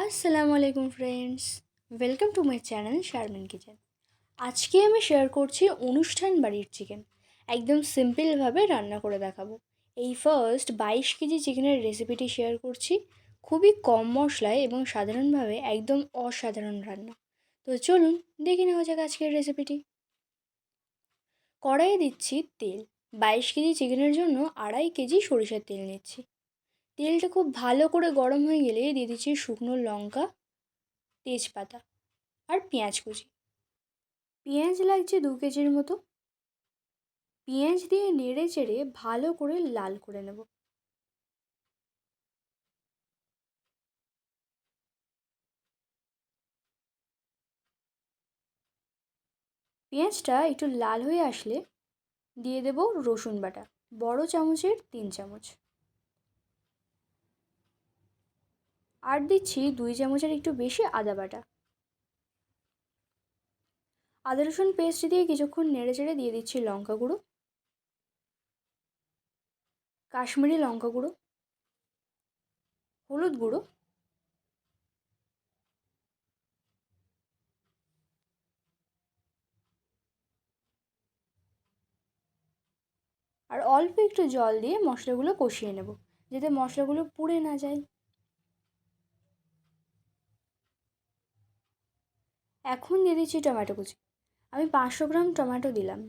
আসসালামু আলাইকুম friends, welcome to my channel Sharmin kitchen. আজকে আমি শেয়ার করছি অনুষ্ঠান বাড়ির চিকেন। একদম সিম্পলভাবে রান্না করে দেখাবো। এই ফার্স্ট 22 কেজি চিকেনের রেসিপিটি শেয়ার করছি। খুবই কম মশলায় এবং সাধারণভাবে একদম অসাধারণ রান্না। তো চলুন দেখে নেওয়া যাক আজকের রেসিপিটি। কড়াইয়ে দিচ্ছি তেল। 22 কেজি চিকেনের জন্য 2.5 কেজি সরিষার তেল নিচ্ছি। তেলটা খুব ভালো করে গরম হয়ে গেলে দিয়ে দিচ্ছি শুকনো লঙ্কা, তেজপাতা আর পেঁয়াজ কুচি। পেঁয়াজ লাগছে 2 কেজির মতো। পেঁয়াজ দিয়ে নেড়ে চেড়ে ভালো করে লাল করে নেব। পেঁয়াজটা একটু লাল হয়ে আসলে দিয়ে দেব রসুন বাটা, বড় চামচের 3 চামচ। আর দিচ্ছি 2 চামচের একটু বেশি আদা বাটা। আদা রসুন পেস্ট দিয়ে কিছুক্ষণ নেড়ে চেড়ে দিয়ে দিচ্ছি লঙ্কা গুঁড়ো, কাশ্মীরি লঙ্কা গুঁড়ো, হলুদ গুঁড়ো, আর অল্প একটু জল দিয়ে মশলাগুলো কষিয়ে নেব, যাতে মশলাগুলো পুড়ে না যায়। এখন দিয়ে দিচ্ছি টমেটো কুচি। আমি 500 গ্রাম টমেটো দিলাম।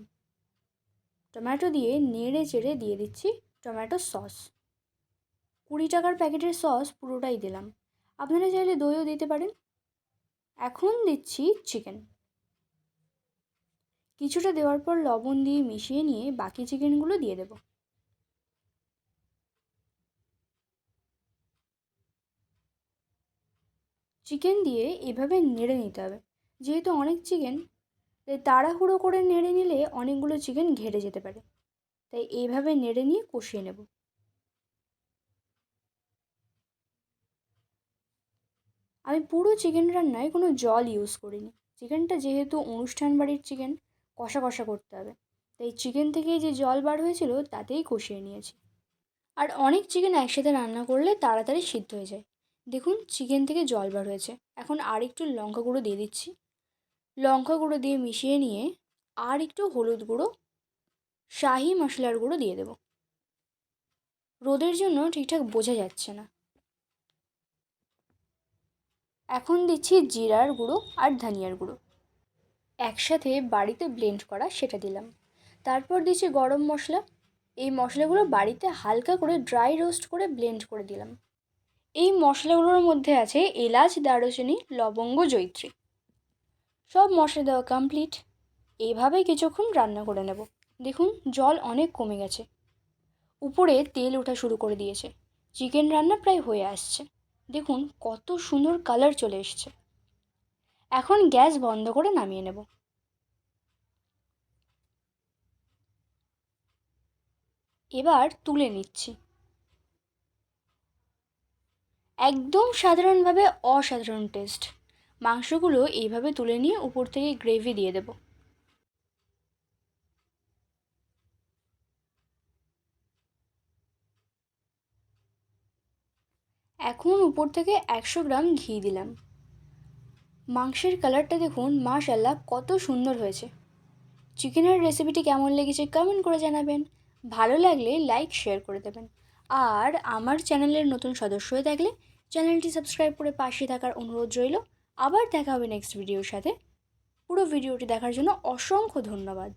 টমেটো দিয়ে নেড়ে চেড়ে দিয়ে দিচ্ছি টমেটো সস। 20 টাকার প্যাকেটের সস পুরোটাই দিলাম। আপনারা চাইলে দইও দিতে পারেন। এখন দিচ্ছি চিকেন। কিছুটা দেওয়ার পর লবণ দিয়ে মিশিয়ে নিয়ে বাকি চিকেনগুলো দিয়ে দেব। চিকেন দিয়ে এভাবে নেড়ে নিতে হবে। যেহেতু অনেক চিকেন, তাই তাড়াহুড়ো করে নেড়ে নিলে অনেকগুলো চিকেন ঘেটে যেতে পারে। তাই এইভাবে নেড়ে নিয়ে কষিয়ে নেব। আমি পুরো চিকেন রান্নায় কোনো জল ইউজ করিনি। চিকেনটা যেহেতু অনুষ্ঠান বাড়ির চিকেন, কষা কষা করতে হবে, তাই চিকেন থেকে যে জল বার হয়েছিল তাতেই কষিয়ে নিয়েছি। আর অনেক চিকেন একসাথে রান্না করলে তাড়াতাড়ি সিদ্ধ হয়ে যায়। দেখুন চিকেন থেকে জল বার হয়েছে। এখন আর একটু লঙ্কা গুঁড়ো দিয়ে দিচ্ছি। লঙ্কা গুঁড়ো দিয়ে মিশিয়ে নিয়ে আর একটু হলুদ গুঁড়ো, শাহি মশলার গুঁড়ো দিয়ে দেবো। রোদের জন্য ঠিকঠাক বোঝা যাচ্ছে না। এখন দিচ্ছি জিরার গুঁড়ো আর ধনিয়ার গুঁড়ো, একসাথে বাড়িতে ব্লেন্ড করা সেটা দিলাম। তারপর দিচ্ছি গরম মশলা। এই মশলাগুলো বাড়িতে হালকা করে ড্রাই রোস্ট করে ব্লেন্ড করে দিলাম। এই মশলাগুলোর মধ্যে আছে এলাচ, দারুচিনি, লবঙ্গ, জয়িত্রী। সব মশলা দেওয়া কমপ্লিট। এইভাবেই কিছুক্ষণ রান্না করে নেব। দেখুন জল অনেক কমে গেছে, উপরে তেল ওঠা শুরু করে দিয়েছে। চিকেন রান্না প্রায় হয়ে আসছে। দেখুন কত সুন্দর কালার চলে এসছে। এখন গ্যাস বন্ধ করে নামিয়ে নেব। এবার তুলে নিচ্ছি। একদম সাধারণভাবে অসাধারণ টেস্ট। মাংসগুলো এইভাবে তুলে নিয়ে উপর থেকে গ্রেভি দিয়ে দেব। এখন উপর থেকে 100 গ্রাম ঘি দিলাম। মাংসের কালারটা দেখুন, মাশাআল্লাহ কত সুন্দর হয়েছে। চিকেনের রেসিপিটি কেমন লেগেছে কমেন্ট করে জানাবেন। ভালো লাগলে লাইক শেয়ার করে দেবেন। আর আমার চ্যানেলের নতুন সদস্য হয়ে থাকলে চ্যানেলটি সাবস্ক্রাইব করে পাশে থাকার অনুরোধ রইল। আবার দেখা হবে নেক্সট ভিডিওর সাথে। পুরো ভিডিওটি দেখার জন্য অসংখ্য ধন্যবাদ।